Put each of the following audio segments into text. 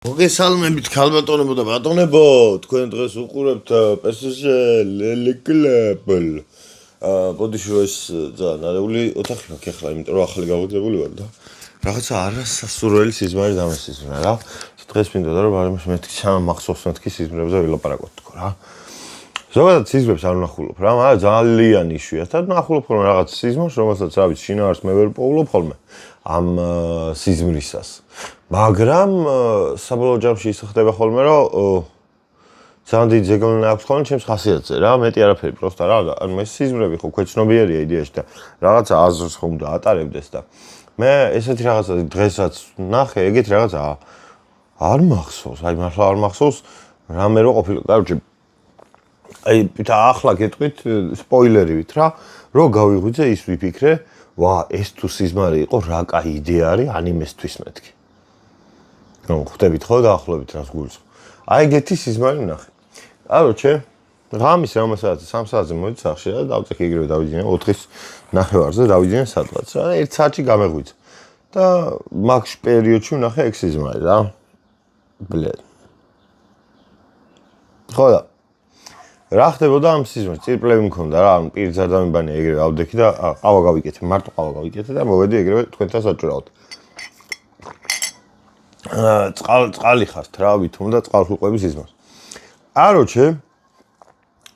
მოგესალმებით ქალბატონებო და ბატონებო, თქვენ დღეს უყურებთ PSG ლეკლეპლ. ბოდიში ეს ძალიან არეული ოთახი მაქვს ახლა, იმიტომ რომ ახალი გავაგზავნებული ვარ და რაღაცა არასასურველი სიზმარი დამესიზმრა რა. დღეს მინდოდა რომ ბარემ მეთქი მახსოვს მეთქი სიზმრებზე ვილაპარაკოთ თქო რა. ზოგადად სიზმრებს არ ვნახულობ რა, მაგრამ ძალიან იშვიათად ვნახულობ ხოლმე რაღაც სიზმარს, რომელსაც რა ვიცი, შინაარს მე ვერ პოულობ ხოლმე ამ სიზმრისას. მაგრამ საბოლოო ჯამში ის ხდება ხოლმე რომ ძალიან დიდი ზეგავლენა აქვს ხოლმე ჩემს ხასიათზე რა, მეტი არაფერი პროსტა რა, ანუ ეს სიზმრები ხო ქვეცნობიერია იდეაში და რაღაცა აზრს ხომ და ატარებდეს და მე ესეთი რაღაცა დღესაც ნახე, ეგეთი რაღაცა არ მახსოვს, აი მართლა არ მახსოვს რამე რო ყოფილი. კაროჩე აი და ახლა გეტყვით სპოილერივით რა, რო გავიღვიძე ის ვიფიქრე, ვა ეს თუ სიზმარი იყო რა კაი იდეა არის ანიმესთვის მეთქი. რომ ხვდებით ხო დაახლოებით რას გულს. აი ეგეთი სიზმარი ვნახე. კაროჩე, ღამის რომელსაც 3 საათზე მოვიდი სახლში და დავწეხი იგივე დავიძინე 4-ის ნახევარზე დავიძინე სადღაც რა, 1 საათში გამეღვიძე. და მაგ პერიოდში ვნახე ეგ სიზმარი რა. ბლედ. ხო და რა ხდებოდა ამ სიზმარს? წირპლები მქონდა რა, ანუ პირ ზარდამებანი ეგრევე ავდექი და ყავა გავიკეთე, მარტო ყავა გავიკეთე და მოვედი ეგრევე თქვენთან საჭირაოდ. წყალი ხართ რა, ვითომ და წყალხილყვების სიზმარს. კაროჩე,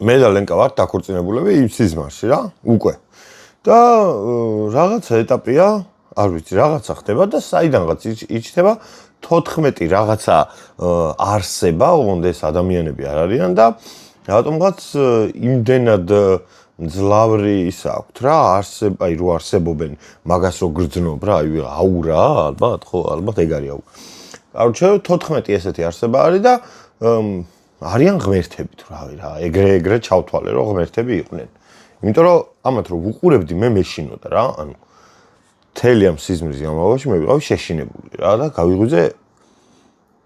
მე და ლენკა ვართ დაქორწინებულები იმ სიზმარში რა, უკვე. და რაღაცა ეტაპია, არ ვიცი, რაღაცა ხდება და საიდანღაც იჩნდება 14 რაღაცა არსება, ოღონდ ეს ადამიანები არ არიან და რატომღაც იმდენად ძლავრი ის აქვთ რა, აი რო არსებობენ მაგას რო გრძნობ რა, აი აურა ალბათ, ხო, ალბათ ეგ არის აურა. კაროჩე 14 ესეთი არსება არის და არიან ღმერთები თუ რავი რა, ეგრე ჩავთვალე რომ ღმერთები იყვნენ. იმიტომ რომ ამათ რო ვუყურებდი მე მეშინოდა რა, ანუ მთელი ამ სიზმრის განმავლობაში მე ვიყავი შეშინებული რა და გავიღვიძე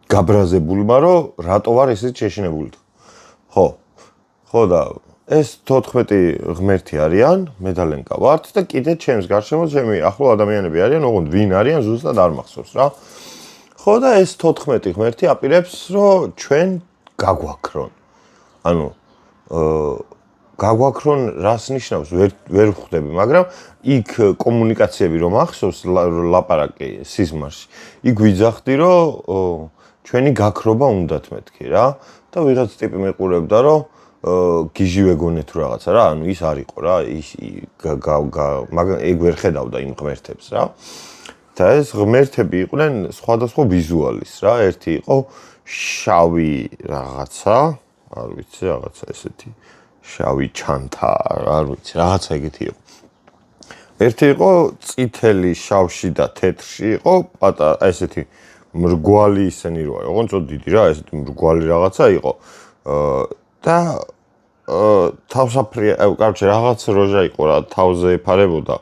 გაბრაზებულმა რომ რატო ვარ ესეთ შეშინებული. ხო და ეს 14 ღმერთი არიან, მე და ლენკა ვართ და კიდე ჩემს გარშემო ჩემი ახლო ადამიანები არიან, ოღონდ ვინ არიან ზუსტად არ მახსოვს რა. ხო და ეს 14 ღმერთი აპირებს რომ ჩვენ გაგვაქრონ. ანუ გაგვაქრონ რას ნიშნავს ვერ ვხვდები, მაგრამ იქ კომუნიკაციები რომ ახსოვს ლაპარაკი სიზმარში. იქ ვიძახდი რომ ჩვენი გაქრობა უნდათ მეთქი რა და ვიღაც ტიპი მეყურებდა რომ გიჟივე გონეთ რაღაცა რა, ანუ ის არ იყო რა, მაგრამ ეგ ვერ ხედავდა იმ ღმერთებს რა. და ეს ღმერთები იყვნენ სხვადასხვა ვიზუალის რა, ერთი იყო შავი რაღაცა, არ ვიცი, რაღაცა ესეთი შავი ჩანთა, არ ვიცი, რაღაცა ეგეთი იყო. ერთი იყო წითელი, შავში და თეთრში იყო, პატარა ესეთი მრგვალი ისენი როა, ოღონდ ცოტა დიდი რა, ესეთი მრგვალი რაღაცა იყო. და თავსაფრია, კაროჩე რაღაც როჟა იყო რა, თავზე ეფარებოდა.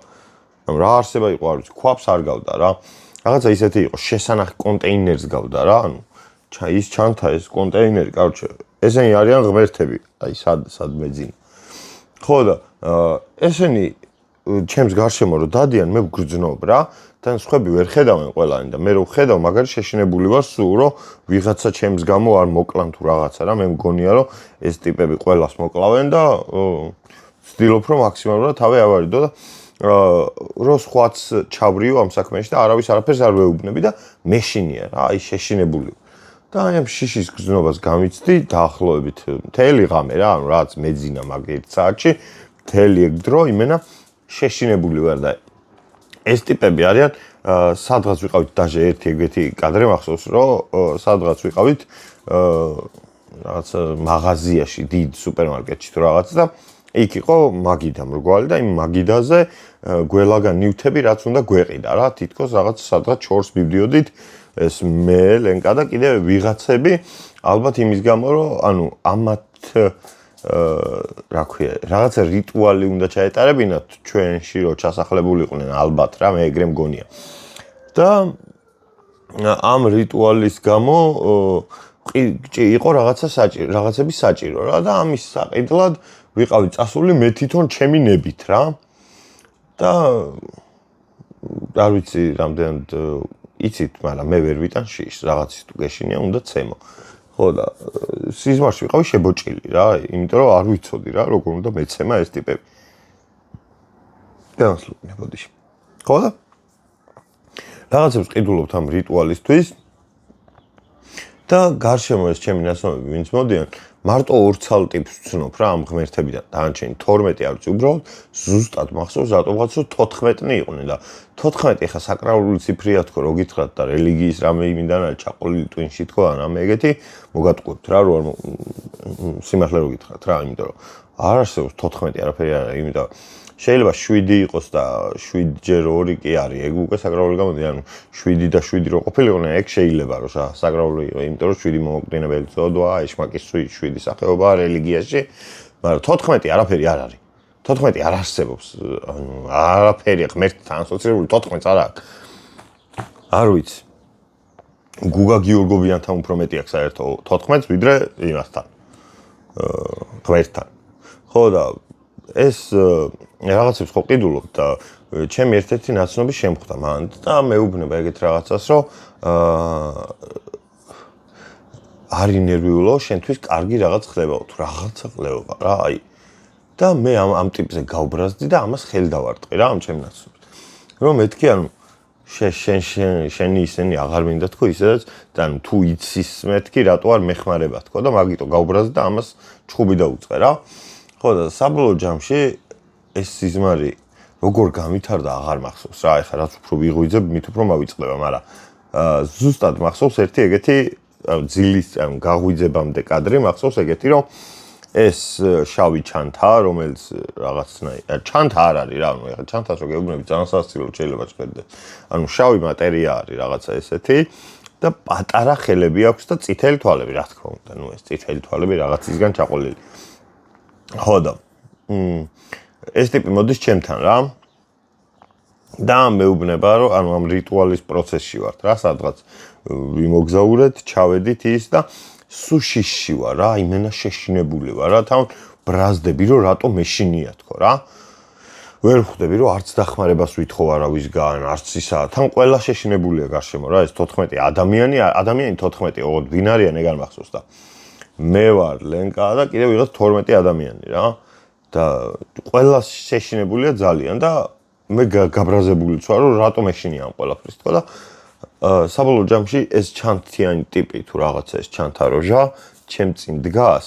ანუ რა არსება იყო, არ ვიცი, ქვაფს არ გავდა რა. რაღაცა ისეთი იყო, შესანახი კონტეინერს გავდა რა, ანუ ის ჩანთა ეს კონტეინერი, კაროჩე, ესენი არიან ღმერთები, აი სად მეძინა. ხო და ესენი ჩემს გარშემო რო დადიან, მე ვგრძნობ რა, თან სხვები ვერ ხედავენ ყველანი და მე რო ვხედავ, მაგარი შეშინებული ვარ სულ, რომ ვიღაცა ჩემს გამო არ მოკლან თუ რაღაცა რა, მე მგონია რომ ეს ტიპები ყველას მოკლავენ და ვცდილობ რომ მაქსიმალურად თავი ავარიდო და რო სხვაც ჩავრიო ამ საქმეში და არავის არაფერს არ ვეუბნები და მეშინია რა, აი შეშინებული. და აი ამ შიშის გრძნობას გამიცდი დაახლოებით მთელი ღამე რა, ანუ რაც მეძინა მაგ 1 საათში, მთელი ეგ დრო იმენა შეშინებული ვარ და ეს ტიპები არიან, სადღაც ვიყავით დაჟე ერთი ეგეთი კადრე მახსოვს, რომ სადღაც ვიყავით რაღაც მაღაზიაში, დიდ სუპერმარკეტში თუ რაღაც და იქ იყო მაგიდა მრგვალი და იმ მაგიდაზე გველაგან ნივთები რაც უნდა გვეყიდა რა, თითქოს რაღაც სადღაც ჩორს მივდიოდით ეს მე, ლენკა და კიდე ვიღაცები, ალბათ იმის გამო რომ ანუ ამათ რა ქვია, რაღაცა რიტუალი უნდა ჩაეტარებინათ ჩვენში რომ ჩასახლებულიყვნენ ალბათ რა, მე ეგრე მგონია. და ამ რიტუალის გამო იყო რაღაცები საჭირო რა და ამის საყიდლად ვიყავი წასული მე თვითონ ჩემი ნებით რა. და არ ვიცი რამდენად იცით, მაგრამ მე ვერ ვიტან შიშს, რაღაცის თუ გეშინია, უნდა ცემო. ხო და სიზმარში ვიყავი შებოჭილი რა, იმიტომ რომ არ ვიცოდი რა, როგორ უნდა მეცემა ეს ტიპები. განსლუყნე ბოდიში. ხო და რაღაცებს ყიდულობთ ამ რიტუალისთვის და გარშემო ეს ჩემი ნაცნობები ვინც მოდიან, მარტო 2 ცალ ტიპს ვცნობ რა ამ ღმერთებიდან. დანარჩენი 12 არ ვიცი, უბრალოდ ზუსტად მახსოვს რატომღაც 14-ნი იყვნენ და 14 ხა საკრალური ციფრია თქო, რო გითხრათ და რელიგიის რამე იმიდან არის ჩაყოლილი ტვინში თქო, ან ამე ეგეთი მოგატყუებთ რა, რო არ სიმართლე რო გითხრათ რა, იმიტომ რომ არ არსებობს 14 არაფერი არ არის, იმიტომ შეიძლება 7 იყოს და 7-ჯერ 2 კი არის, ეგ უკვე საკრაული გამოდი, ანუ 7 და 7 რო ყოფილიყვნენ, ეგ შეიძლება რომ საკრაული იყო, იმიტომ რომ 7 მომოკვდინებელი წოდვა, ეშმაკის 7 სახეობაა რელიგიაში, მაგრამ 14 არაფერი არ არის. 14 არ არსებობს, ანუ არაფერი ღმერთთან ასოცირებული 14 არ აქვს. არ ვიცი. გუგა გიორგობიანთან უფრო მეტი აქვს საერთო 14-ს ვიდრე იმასთან. ღმერთთან. ხო და ეს რაღაცებს ხო ყიდულობ და ჩემი ერთ-ერთი ნაცნობი შემხვდა მან და მეუბნება ეგეთ რაღაცას, რომ არი ნერვიულო, შენთვის კარგი რაღაც ხდებაო, თუ რაღაცა ხდება რა, აი. და მე ამ ტიპზე გავბრაზდი და ამას ხელი დავარტყი რა ამ ჩემ ნაცნობს. რომ მეთქი, ანუ შენი ისენი აღარ მინდა თქო ისედაც და თუ იცის მეთქი, რატო არ მეხმარება თქო და მაგიტო გავბრაზდი და ამას ჩხუბი დაუწყე რა. ხო და საბოლოო ჯამში ეს სიზმარი როგორ გამithარდა აღარ მახსოვს რა, ეხლა რაც უფრო ვიღვიძებ, მით უფრო მავიწყდება, მაგრამ ზუსტად მახსოვს ერთი ეგეთი ძილის გაღვიძებამდე კადრი მახსოვს ეგეთი, რომ ეს შავი ჩანთა, რომელიც რაღაცნაირად ჩანთა არ არის რა, ანუ ეხლა ჩანთას რო გეუბნები, ძალიან სასაცილო შეიძლება ჭედდეს. ანუ შავი მატერია არის რაღაცა ესეთი და პატარა ხელები აქვს და წითელი თვალები, რა თქმა უნდა, ნუ ეს წითელი თვალები რაღაცისგან ჩაყოლილი. ხო და ეს ტიპი მოდის ჩემთან რა. და მეუბნება რომ ანუ ამ რიტუალის პროცესში ვართ რა, სადღაც ვიმოგზაურეთ, ჩავედით ის და სუშიში ვარ რა, იმენა შეშინებული ვარ რა, თან ბრაზდები რომ რატო მეშინია თქო რა. ვერ ხვდები რომ არც დახმარებას ვითხოვ არავისგან, არც ისა, თან ყველა შეშინებულია გარშემო რა, ეს 14 ადამიანი 14, ოღონდ ვინ არიან ეგ არ მახსოვს და მე ვარ ლენკა და კიდევ ვიღაც 12 ადამიანი რა. და ყველა შეშინებულია ძალიან და მე გაბრაზებულიც ვარ რომ რატომ ეშინია ამ ყველაფრის თქო და საბოლოო ჯამში ეს ჩანთიანი ტიპი თუ რაღაცა ეს ჩანთაროჟა ჩემ წინ დგას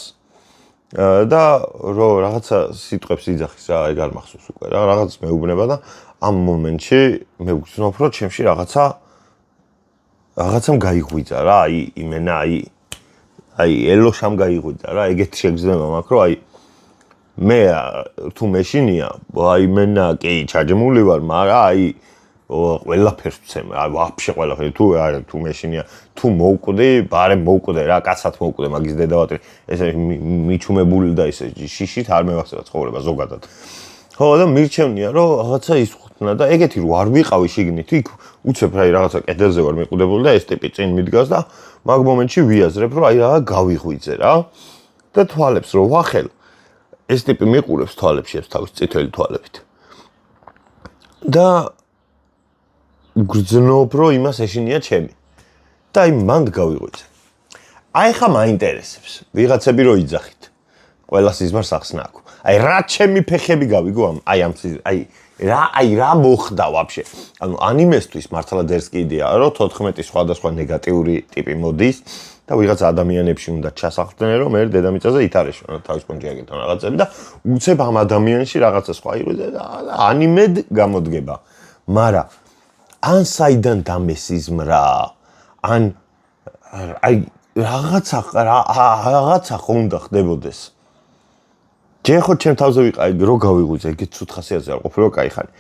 და რომ რაღაცა სიტყვებს იძახის რა, ეგ არ მახსოვს უკვე რა, რაღაც მეუბნება და ამ მომენტში მე ვგრძნობ რომ ჩემში რაღაცამ გაიღვიძა რა, აი იმენა აი ელოშამ გაიღვიძა რა, ეგეთ შეგრძნება მაქვს რომ აი მე თუ მეშინია, აი მენა კი ჩაჯმული ვარ, მაგრამ აი ყველაფერს ვცემ, აი ვაფშე ყველაფერი თუ მეშინია, თუ მოვკვდი, ბარემ მოვკვდე რა, კაცად მოვკვდე მაგის დედავატრი, ესე მიჩუმებული და ესე შიშით არ მევახსება ცხოვრება ზოგადად. ხო და მირჩევნია რომ რაღაცა ისხუთნა და ეგეთი რო არ ვიყავი შიგნით, იქ უცებ რა რაღაცა კედელზე ვარ მიყუდებული და ეს ტიპი წინ მიდგას და მაგ მომენტში ვიაზრებ რომ აი რა გავიღვიძე რა და თვალებს რო ვახელ ეს ტიპი მიყურებს თვალებში ეს თავის წითელი თვალებით. და გრძნობ რომ იმას ეშინია ჩემი. და აი მანდ გავიღვიძე. აი ხა მაინტერესებს. ვიღაცები რო იძახით. ყველა სიზმარს ახსნა აქვს. აი რა ჩემი ფეხები გავიგო აი რა მოხდა ვაფშე. ანუ ანიმესთვის მართლა დერს კი იდეაა რომ 14 სხვადასხვა ნეგატიური ტიპი მოდის. და ვიღაც ადამიანებში უნდა ჩასახლდნენ რომ მე დედამიწაზე ითარეშონ თავის კონჯაკეტთან რაღაცები და უცებ ამ ადამიანში რაღაცა სხვა იყვნენ და ანიმედ გამოდგება. მაგრამ ან საიდან დამესიზმრა, ან აი რაღაცა ხონდა ხდებოდეს. ჯერ ხო ჩემ თავზე ვიყავი, რო გავიღვიძე, ეგეთ ცუდ ხასიათზე არ ყოფილა კაი ხანი.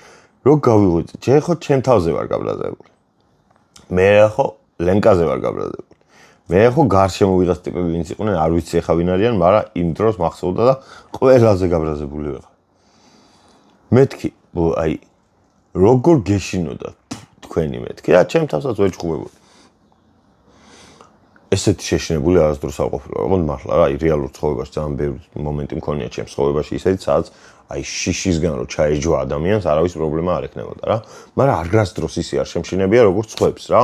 რო გავიღვიძე, ჯერ ხო ჩემ თავზე ვარ გაბრაზებული. მე ხო ლენკაზე ვარ გაბრაზებული. მე ხო გარშემო ვიღაც ტიპები ვინც იყვნენ, არ ვიცი ახლა ვინ არიან, მაგრამ იმ დროს მახსოვდა და ყველაზე გაბრაზებული ვიყავ. მეთქი, აი როგორ გეშინოდა თქვენი მეთქი რა, ჩემ თავსაც ვეჭხუბებოდი. ესეთი შეშინებული არასდროს არ ყოფილა, როგორც მართლა რა, რეალურ ცხოვრებაში ძალიან ბევრი მომენტი მქონია ჩემს ცხოვრებაში ისეთი, სადაც აი შიშისგან რო ჩაეჯვა ადამიანს, არავის პრობლემა არ ექნებოდა რა. მაგრამ არასდროს ისე არ შემშინებია, როგორც ხვებს რა.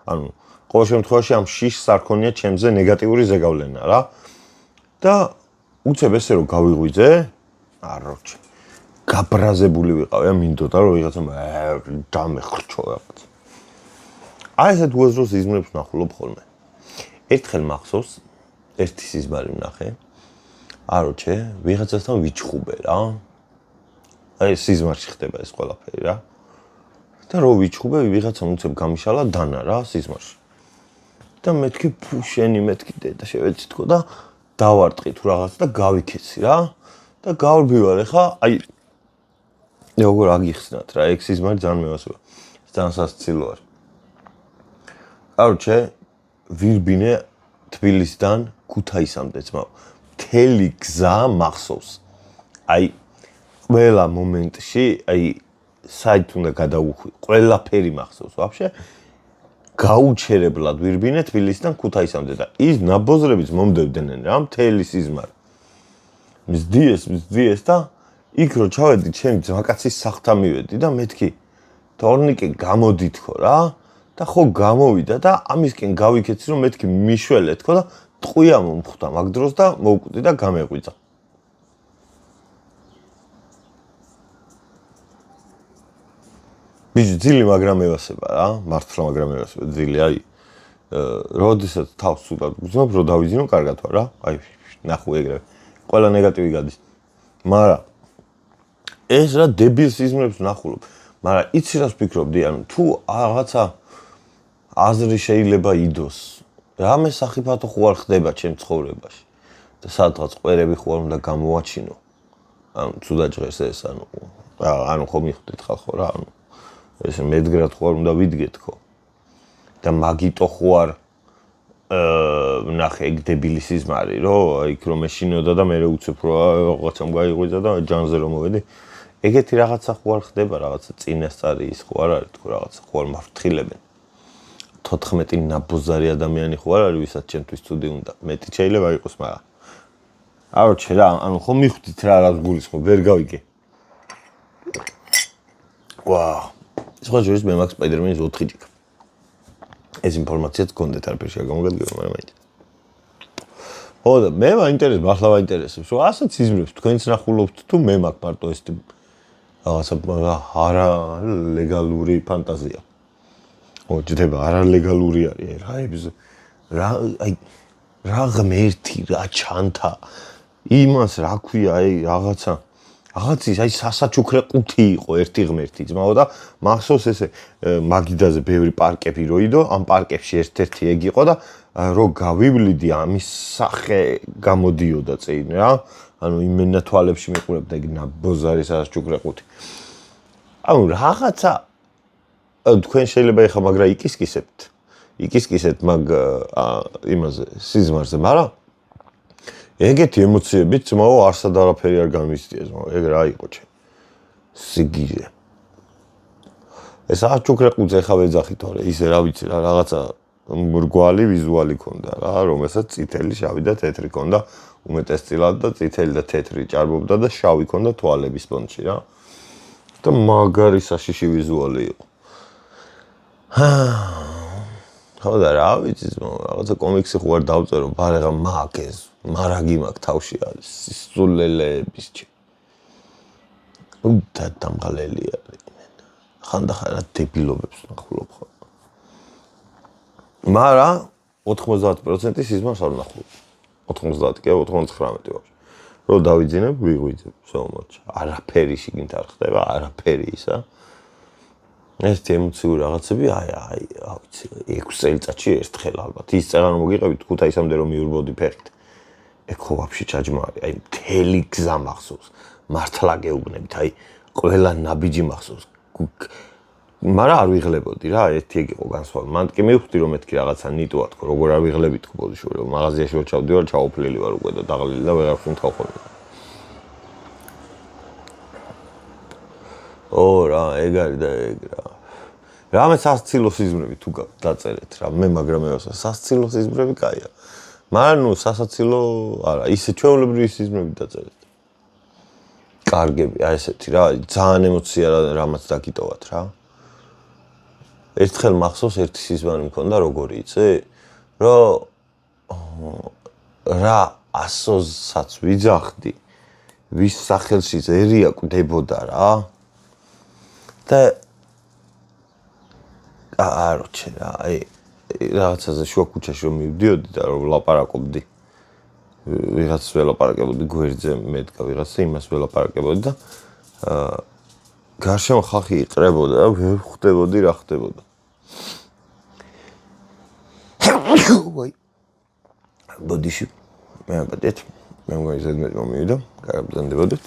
ანუ ყოველ შემთხვევაში ამ შიშს არ ქონია ჩემზე ნეგატიური ზეგავლენა რა. და უცებ ესე რომ გავიღვიძე, არ როჩი. გაბრაზებული ვიყავი, მინდოდა რომ ვიღაცა დამეხრჩო რაღაც. აი ესეთ უაზროს იზმრებს ნახულობ ხოლმე. ერთხელ მახსოვს, ერთი სიზმარი ვნახე. აროჩე, ვიღაცასთან ვიჩხუბე რა. აი სიზმარში ხდება ეს ყველაფერი რა. და რო ვიჩხუბე, ვიღაცამ უცებ გამიშალა დანა რა სიზმარში. და მეთქი ფუშენი მეთქი და შევეცი თქო და დავარტყი თუ რაღაც და გავიქეცი რა. და გავრბივარ ეხა, აი როგორ აგიხსნათ რა, ეგ სიზმარი ძალიან მევასება. ძალიან სასაცილო არის. აროჩე, ვირბინე თბილისიდან ქუთაისამდე ძმაო. მთელი გზა მახსოვს. აი ყველა მომენტში, აი საით უნდა გადავუხვი, ყველაფერი მახსოვს ვაფშე. გაუჩერებლად ვირბინე თბილისიდან ქუთაისამდე და ის ნაბოზრებიც მომდებდნენ რა, მთელი სიზმარი. მზდიეს და იქ რო ჩავედი, ჩემი ძმაკაცის სახლთან მივედი და მეთქი თორნიკე გამოდი თქო რა. და ხო გამოვიდა და ამისკენ გავიქეცი რომ მეთქი მიშველე თქო და ტყვია მომხვდა მაგ დროს და მოვკვდი და გამეყვიძა. ბიჭი ძილი მაგრამ ევასება რა, მართლა მაგრამ ევასება ძილი, აი როდესაც თავს სულად გძნობ რომ დავიძინო კარგად ვარ რა, აი ნახო ეგრევე. ყველა ნეგატივი გადის. მაგრამ ეს რა დებილ სიზმრებს ნახულობ. მაგრამ იცი რას ვფიქრობდი, ანუ თუ რაღაცა აზრი შეიძლება იდოს. რამე სახიფათო ხوار ხდება ჩემ ცხოვრებაში. და სადღაც ყვერები ხوار უნდა გამოვაჩინო. ანუ ცუდა ჭრეს ეს, ანუ ხო მიხვდით ხალხო რა, ანუ ეს მედგრად ხوار უნდა ვიდგეთ ხო. და მაგიტო ხوار ნახე ეგ დებილი სიზმარი, რომ იქ რომ ეშინოდა და მე უცებ რა რაღაცამ გაიღვიძა და ჯანზე რომ მოვედი. ეგეთი რაღაცა ხوار ხდება, რაღაცა წინასწარი ის ხوار არის თქო, რაღაცა ხوار მაფრთხილებენ. 14 ნაბოზარი ადამიანი ხო არ არის, ვისაც ჩემთვის ცუდი უნდა. მეტი შეიძლება იყოს, მაგრამ აროჩე რა, ანუ ხო მიხვდით რა რას გულისხმობ, ვერ გავიგე. ვაუ. სხვა ჯერს მე მაქვს სპაიდერმენის 4 ჭიქა. ეს ინფორმაციაც გქონდეთ არ ფერშია გამოგადგება, მაგრამ მაინც. ხო და მე მაინტერესებს, მართლა მაინტერესებს, რომ ასეც იზმრებს თქვენც ნახულობთ თუ მე მაქვს მარტო ეს რაღაცა არა ლეგალური ფანტაზია. ო ჯდება არალეგალური არის რა რა აი რა ღმერთი რა ჩანთა იმას რა ქვია აი რაღაცის აი სასაჩუქრე ყუთი იყო ერთი ღმერთი ძმაო და მახსოვს ესე მაგიდაზე ბევრი პარკები როიდო ამ პარკებში ერთ-ერთი ეგ იყო და რო გავივლიდი ამის სახე გამოდიოდა წინ რა ანუ იმენა თვალებში მიყურებდა ეგ ნაბოზარი სასაჩუქრე ყუთი ანუ რაღაცა თქვენ შეიძლება ეხა მაგრა იკისკისეთ მაგ იმაზე სიზმარზე, მაგრამ ეგეთი ემოციებით ძმაო არსად არაფერი არ გამისდია ძმაო, ეგ რა იყო ჩემ სიგიჟე. ეს აჩუქრე ყუძე ხა ვეძახი თორე ისე რა ვიცი რა რაღაცა მრგვალი ვიზუალი ქონდა რა, რომელსაც წითელი, შავი და თეთრი ქონდა, უმეტესწილად და წითელი და თეთრი ჭარბობდა და შავი ქონდა თვალების ფონში რა. და მაგარი საშიში ვიზუალი იყო. ხო და რა ვიცი რაღაცა კომიქსი ხო არ დავწერო ბარაღა მაგეს მარაგი მაგ თავში არის სულელეების და დამღალელი არის ხანდახან რა დებილობებს ნახულობ ხო მაგრამ 90% სიზმარს არ ნახულობ 90 კი 99 ვარ რომ დავიძინებ ვიღვიძებ შემოჩ არაფერი შიგნით არ ხდება არაფერი ისა ეს ემოციური რაღაცები აი ვიცი 6 წელიწადში ერთხელ ალბათ ის წეგანო მოგიყევით ქუთაისამდე რომ მიურბოდი ფეხით ეგ ხო ვაფშე ჩაჯმარი აი მთელი გზა მახსოვს მართლა გეუბნებით აი ყველა ნაბიჯი მახსოვს მაგრამ არ ვიღლებოდი რა ერთი ეგ იყო განსხვავება მან კი მივხვდი რომ მეთქი რაღაცა ნიტოა თქო როგორ არ ვიღლებით თქო ბოდიში რომ მაღაზიაში ვერ ჩავდივარ ჩაოფლილი ვარ უკვე და დაღლილი და ვეღარ ვხუნთავ ხოლმე ო რა ეგ არის და ეგ რა რამე სასცილო სიზმრები თუ დაწერეთ რა მე მაგრამ მეოსა სასცილო სიზმრები კაია მაგრამ ნუ სასაცილო არა ისე ჩვეულებრივი სიზმრები დაწერეთ კარგები აი ესეთი რა ძალიან ემოცია რამაც დაგიტოვათ რა ერთხელ მახსოვს ერთი სიზმარი მქონდა როგორი იცი რომ რა ასოსაც ვიძახდი ვის სახელში ზერია კვდებოდა რა და აროჩე რა აი რაღაცაზე შუა ქუჩაში რომ მივდიოდი და რომ ლაპარაკობდი ვიღაც ველაპარაკებოდი გვერდზე მედგა ვიღაცა იმას ველაპარაკებოდი და გარშემო ხალხი იყრებოდა და ვერ ხვდებოდი რა ხდებოდა ვაი ბოდიში მე აბადეთ მე მგონი მომივიდა გააბრძანდებოდი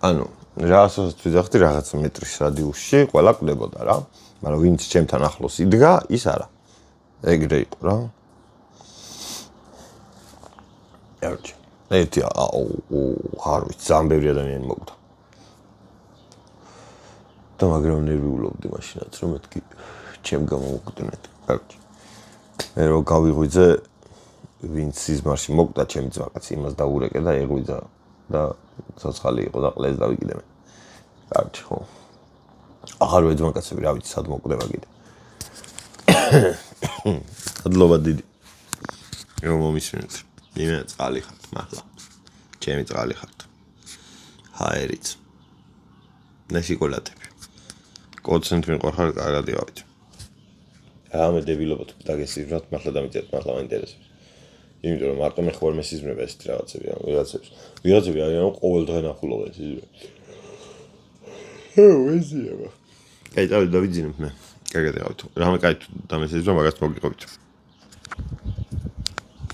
ანუ რასაც ვიძახდი რაღაც მეტრის რადიუსში ყველა კვდებოდა რა მაგრამ ვინც ჩემთან ახლოს იდგა ის არა ეგრე იყო რა ერჩი ერთი არ ვიცი ძალიან ბევრი ადამიანი მოკვდა და მაგრამ ნერვიულობდი მაშინაც რომ მეთქი ჩემ გამოვკვდნენ ერჩი მე რო გავიღვიძე ვინც სიზმარში მოკვდა ჩემი ძმაკაც იმას დაურეკე და ეღვიძა და ცოცხალი იყო და ყლეს დავიკიდე მე კარგი ხო აღარ ვეძმაკაცები რა ვიცი სად მოკვდება კიდე ადლობა დიდი რომ მომისმენთ იმენა წყალი ხართ მართლა ჩემი წყალი ხართ ჰაერიც და შოკოლადები კოცენთ მიყვარხარ კარგად იყავით რამე დებილობა თუ დაგესივრათ მართლა დამიწერეთ მართლა მაინტერესებს იმიტომ რომ მარტო მე ხوار მესიზმრება ესეთ რაღაცები ან ვიღაცები არიან ყოველ დღე ნახულობენ სიზმრებს ვეზიება კაი დავიძინებ მე კარგად იყავით რამე კაი თუ დამესიზმრა მაგას მოგიყვებით